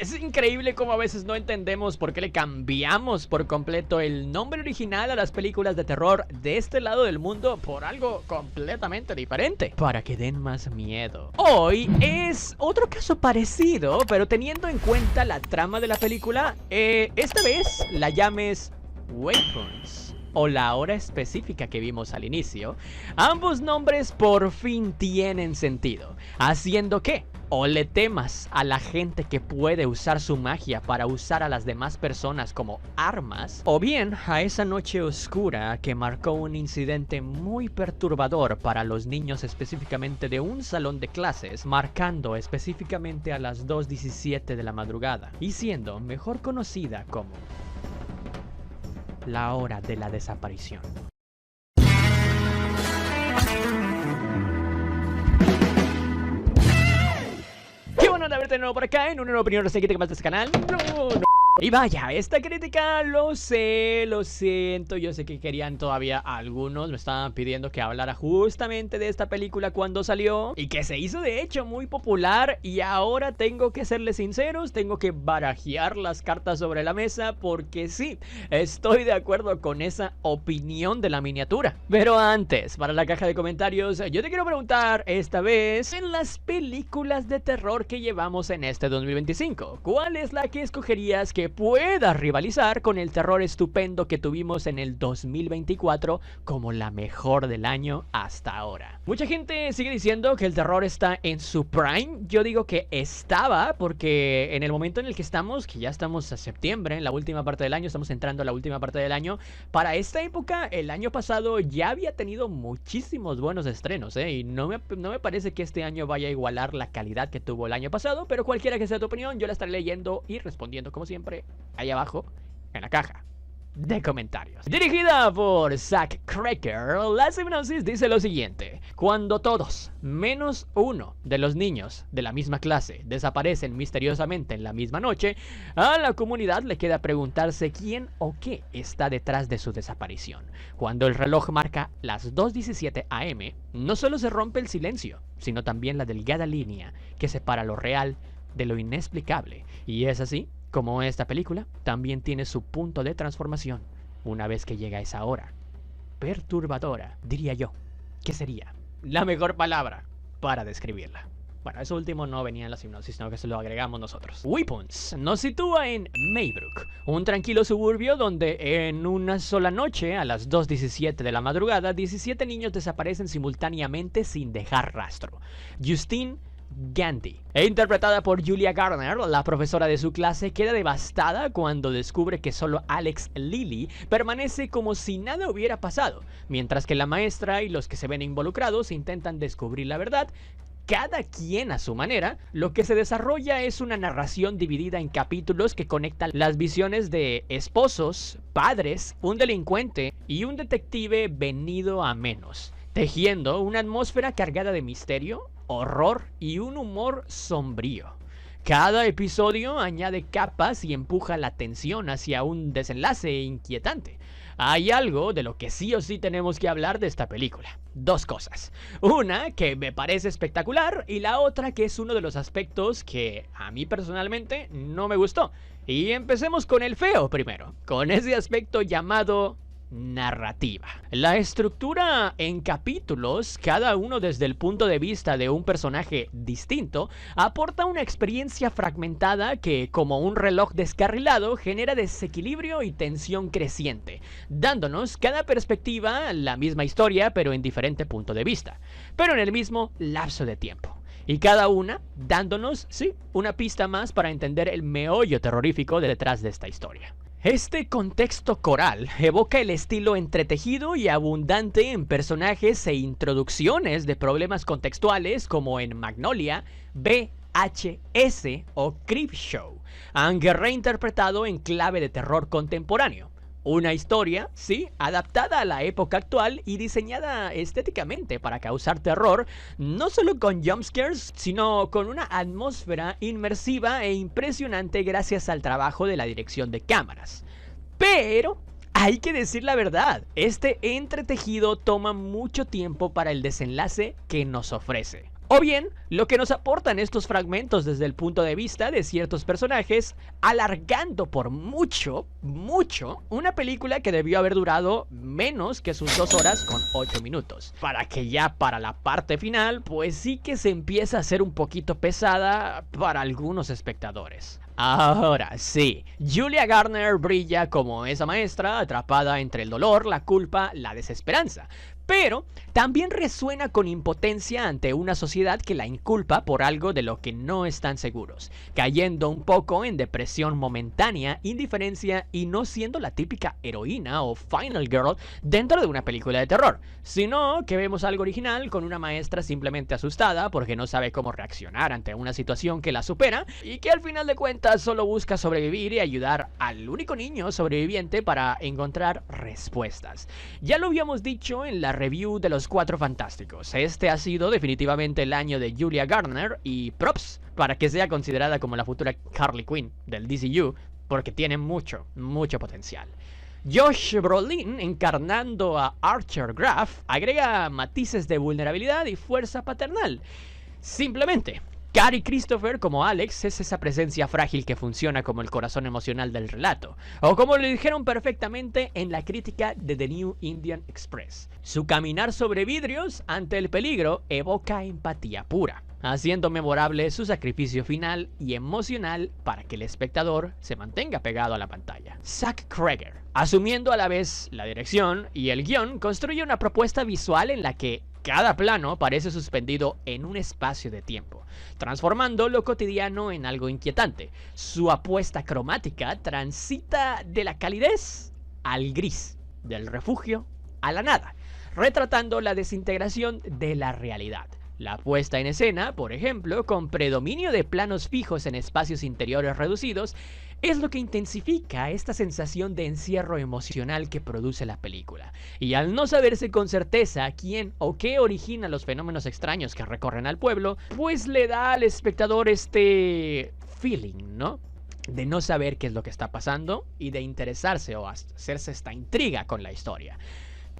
Es increíble cómo a veces no entendemos por qué le cambiamos por completo el nombre original a las películas de terror de este lado del mundo por algo completamente diferente, para que den más miedo. Hoy es otro caso parecido, pero teniendo en cuenta la trama de la película, esta vez la llames Waypoints o la hora específica que vimos al inicio. Ambos nombres por fin tienen sentido, haciendo que o le temas a la gente que puede usar su magia para usar a las demás personas como armas, o bien a esa noche oscura que marcó un incidente muy perturbador para los niños específicamente de un salón de clases, marcando específicamente a las 2:17 de la madrugada y siendo mejor conocida como la hora de la desaparición. Qué bueno de verte de nuevo por acá en una nueva opinión reciente que más de este canal. Y vaya, esta crítica, lo sé, lo siento, yo sé que querían todavía algunos, me estaban pidiendo que hablara justamente de esta película cuando salió y que se hizo de hecho muy popular, y ahora tengo que serles sinceros, tengo que barajear las cartas sobre la mesa porque sí, estoy de acuerdo con esa opinión de la miniatura. Pero antes, para la caja de comentarios, yo te quiero preguntar esta vez, en las películas de terror que llevamos en este 2025, ¿cuál es la que escogerías que pueda rivalizar con el terror estupendo que tuvimos en el 2024 como la mejor del año hasta ahora? Mucha gente sigue diciendo que el terror está en su prime. Yo digo que estaba, porque en el momento en el que estamos, que ya estamos a septiembre, en la última parte del año, estamos entrando a la última parte del año, para esta época, el año pasado ya había tenido muchísimos buenos estrenos, y no me parece que este año vaya a igualar la calidad que tuvo el año pasado, pero cualquiera que sea tu opinión, yo la estaré leyendo y respondiendo como siempre ahí abajo en la caja de comentarios. Dirigida por Zach Cracker, la sinopsis dice lo siguiente: cuando todos, menos uno de los niños de la misma clase, desaparecen misteriosamente en la misma noche, a la comunidad le queda preguntarse quién o qué está detrás de su desaparición. Cuando el reloj marca las 2:17 AM, no solo se rompe el silencio, sino también la delgada línea que separa lo real de lo inexplicable. Y es así como esta película también tiene su punto de transformación una vez que llega esa hora. Perturbadora, diría yo, que sería la mejor palabra para describirla. Bueno, eso último no venía en la sinopsis, sino que se lo agregamos nosotros. Weapons nos sitúa en Maybrook, un tranquilo suburbio donde en una sola noche, a las 2:17 de la madrugada, 17 niños desaparecen simultáneamente sin dejar rastro. Justine Gandy, interpretada por Julia Garner, la profesora de su clase, queda devastada cuando descubre que solo Alex Lilly permanece como si nada hubiera pasado, mientras que la maestra y los que se ven involucrados intentan descubrir la verdad, cada quien a su manera. Lo que se desarrolla es una narración dividida en capítulos que conectan las visiones de esposos, padres, un delincuente y un detective venido a menos, tejiendo una atmósfera cargada de misterio, horror y un humor sombrío. Cada episodio añade capas y empuja la tensión hacia un desenlace inquietante. Hay algo de lo que sí o sí tenemos que hablar de esta película. Dos cosas. Una que me parece espectacular y la otra que es uno de los aspectos que a mí personalmente no me gustó. Y empecemos con el feo primero, con ese aspecto llamado narrativa. La estructura en capítulos, cada uno desde el punto de vista de un personaje distinto, aporta una experiencia fragmentada que, como un reloj descarrilado, genera desequilibrio y tensión creciente, dándonos cada perspectiva la misma historia pero en diferente punto de vista, pero en el mismo lapso de tiempo. Y cada una dándonos, sí, una pista más para entender el meollo terrorífico detrás de esta historia. Este contexto coral evoca el estilo entretejido y abundante en personajes e introducciones de problemas contextuales como en Magnolia, VHS o Creepshow, aunque reinterpretado en clave de terror contemporáneo. Una historia, sí, adaptada a la época actual y diseñada estéticamente para causar terror, no solo con jumpscares, sino con una atmósfera inmersiva e impresionante gracias al trabajo de la dirección de cámaras. Pero hay que decir la verdad, este entretejido toma mucho tiempo para el desenlace que nos ofrece. O bien, lo que nos aportan estos fragmentos desde el punto de vista de ciertos personajes, alargando por mucho, una película que debió haber durado menos que sus 2 horas con 8 minutos. Para que ya para la parte final, pues sí que se empieza a hacer un poquito pesada para algunos espectadores. Ahora sí, Julia Garner brilla como esa maestra atrapada entre el dolor, la culpa, la desesperanza. Pero también resuena con impotencia ante una sociedad que la inculpa por algo de lo que no están seguros, cayendo un poco en depresión momentánea, indiferencia y no siendo la típica heroína o final girl dentro de una película de terror, sino que vemos algo original con una maestra simplemente asustada porque no sabe cómo reaccionar ante una situación que la supera y que al final de cuentas solo busca sobrevivir y ayudar al único niño sobreviviente para encontrar respuestas. Ya lo habíamos dicho en la review de Los Cuatro Fantásticos. Este ha sido definitivamente el año de Julia Garner y props para que sea considerada como la futura Harley Quinn del DCU, porque tiene mucho potencial. Josh Brolin, encarnando a Archer Graff, agrega matices de vulnerabilidad y fuerza paternal. Simplemente, Cary Christopher como Alex es esa presencia frágil que funciona como el corazón emocional del relato, o como lo dijeron perfectamente en la crítica de The New Indian Express. Su caminar sobre vidrios ante el peligro evoca empatía pura, haciendo memorable su sacrificio final y emocional para que el espectador se mantenga pegado a la pantalla. Zach Cregger, asumiendo a la vez la dirección y el guión, construye una propuesta visual en la que cada plano parece suspendido en un espacio de tiempo, transformando lo cotidiano en algo inquietante. Su apuesta cromática transita de la calidez al gris, del refugio a la nada, retratando la desintegración de la realidad. La puesta en escena, por ejemplo, con predominio de planos fijos en espacios interiores reducidos, es lo que intensifica esta sensación de encierro emocional que produce la película. Y al no saberse con certeza quién o qué origina los fenómenos extraños que recorren al pueblo, pues le da al espectador este feeling, ¿no? De no saber qué es lo que está pasando y de interesarse o hacerse esta intriga con la historia.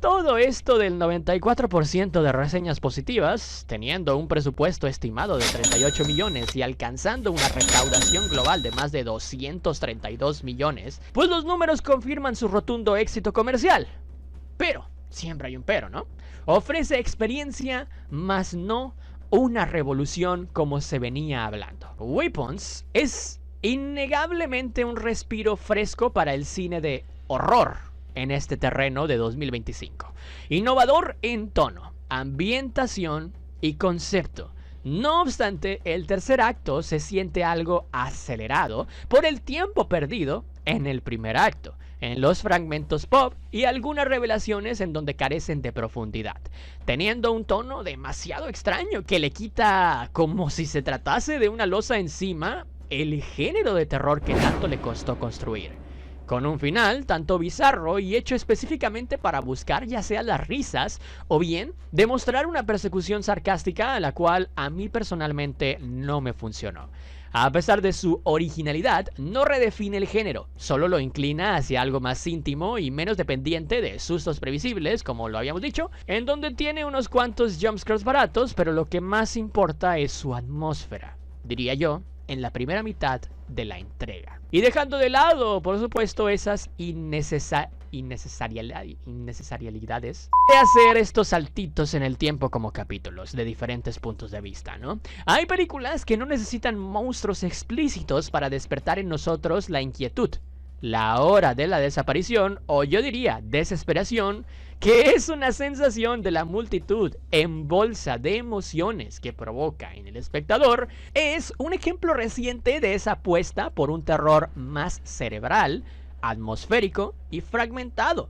Todo esto del 94% de reseñas positivas, teniendo un presupuesto estimado de 38 millones y alcanzando una recaudación global de más de 232 millones, pues los números confirman su rotundo éxito comercial. Pero, siempre hay un pero, ¿no? Ofrece experiencia, más no una revolución como se venía hablando. Weapons es innegablemente un respiro fresco para el cine de horror en este terreno de 2025. Innovador en tono, ambientación y concepto. No obstante, el tercer acto se siente algo acelerado por el tiempo perdido en el primer acto, en los fragmentos pop y algunas revelaciones en donde carecen de profundidad, teniendo un tono demasiado extraño que le quita, como si se tratase de una losa encima, el género de terror que tanto le costó construir. Con un final tanto bizarro y hecho específicamente para buscar ya sea las risas o bien demostrar una persecución sarcástica a la cual a mí personalmente no me funcionó. A pesar de su originalidad, no redefine el género, solo lo inclina hacia algo más íntimo y menos dependiente de sustos previsibles, como lo habíamos dicho, en donde tiene unos cuantos jumpscares baratos, pero lo que más importa es su atmósfera, diría yo, en la primera mitad de la entrega. Y dejando de lado, por supuesto, esas innecesarialidades de hacer estos saltitos en el tiempo como capítulos de diferentes puntos de vista, ¿no? Hay películas que no necesitan monstruos explícitos para despertar en nosotros la inquietud, la hora de la desaparición, o yo diría desesperación, que es una sensación de la multitud en bolsa de emociones que provoca en el espectador. Es un ejemplo reciente de esa apuesta por un terror más cerebral, atmosférico y fragmentado.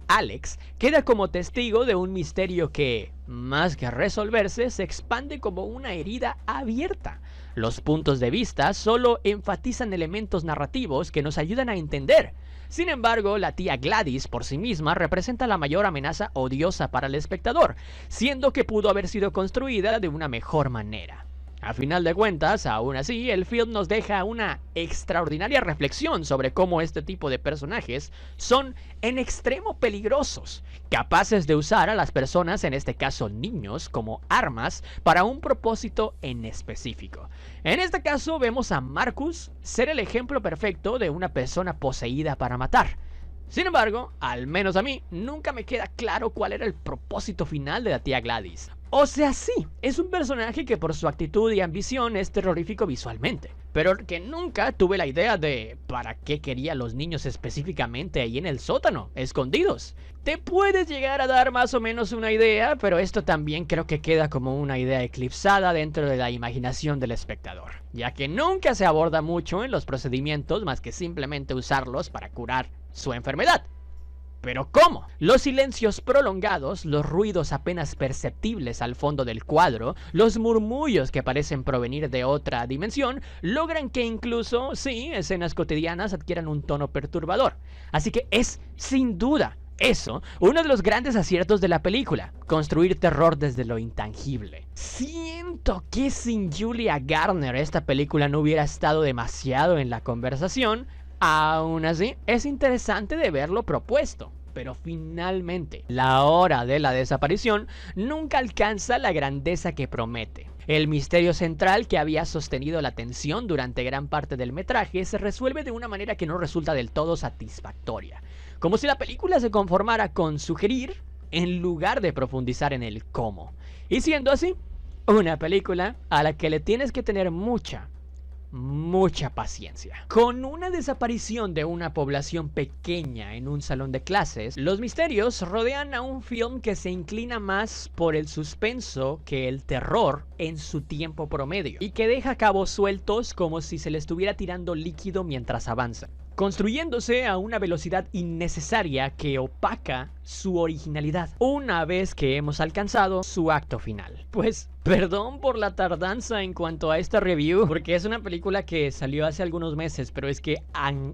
Alex queda como testigo de un misterio que, más que resolverse, se expande como una herida abierta. Los puntos de vista solo enfatizan elementos narrativos que nos ayudan a entender. Sin embargo, la tía Gladys por sí misma representa la mayor amenaza odiosa para el espectador, siendo que pudo haber sido construida de una mejor manera. A final de cuentas, aún así, el film nos deja una extraordinaria reflexión sobre cómo este tipo de personajes son en extremo peligrosos, capaces de usar a las personas, en este caso niños, como armas para un propósito en específico. En este caso vemos a Marcus ser el ejemplo perfecto de una persona poseída para matar. Sin embargo, al menos a mí, nunca me queda claro cuál era el propósito final de la tía Gladys. O sea, sí, es un personaje que por su actitud y ambición es terrorífico visualmente, pero que nunca tuve la idea de para qué quería a los niños específicamente ahí en el sótano, escondidos. Te puedes llegar a dar más o menos una idea, pero esto también creo que queda como una idea eclipsada dentro de la imaginación del espectador, ya que nunca se aborda mucho en los procedimientos más que simplemente usarlos para curar su enfermedad. ¿Pero cómo? Los silencios prolongados, los ruidos apenas perceptibles al fondo del cuadro, los murmullos que parecen provenir de otra dimensión, logran que incluso, sí, escenas cotidianas adquieran un tono perturbador. Así que es, sin duda, eso, uno de los grandes aciertos de la película, construir terror desde lo intangible. Siento que sin Julia Garner esta película no hubiera estado demasiado en la conversación. Aún así, es interesante de verlo propuesto, pero finalmente, la hora de la desaparición nunca alcanza la grandeza que promete. El misterio central que había sostenido la tensión durante gran parte del metraje se resuelve de una manera que no resulta del todo satisfactoria, como si la película se conformara con sugerir en lugar de profundizar en el cómo. Y siendo así, una película a la que le tienes que tener mucha paciencia. Con una desaparición de una población pequeña en un salón de clases, los misterios rodean a un film que se inclina más por el suspenso que el terror en su tiempo promedio, y que deja cabos sueltos como si se le estuviera tirando líquido mientras avanza, construyéndose a una velocidad innecesaria que opaca su originalidad una vez que hemos alcanzado su acto final. Pues perdón por la tardanza en cuanto a esta review, porque es una película que salió hace algunos meses, pero es que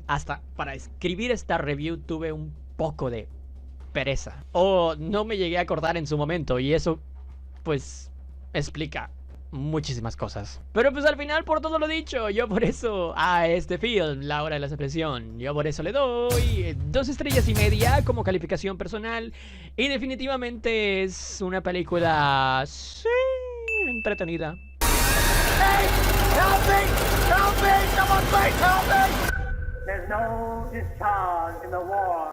hasta para escribir esta review tuve un poco de pereza, o no me llegué a acordar en su momento, y eso pues explica muchísimas cosas. Pero pues al final, por todo lo dicho, yo por eso a este film, La Hora de la Desaparición, yo por eso le doy 2 estrellas y media como calificación personal. Y definitivamente es una película, sí, entretenida. Hey, help me! Help me! Someone please help me! There's no discharge in the war.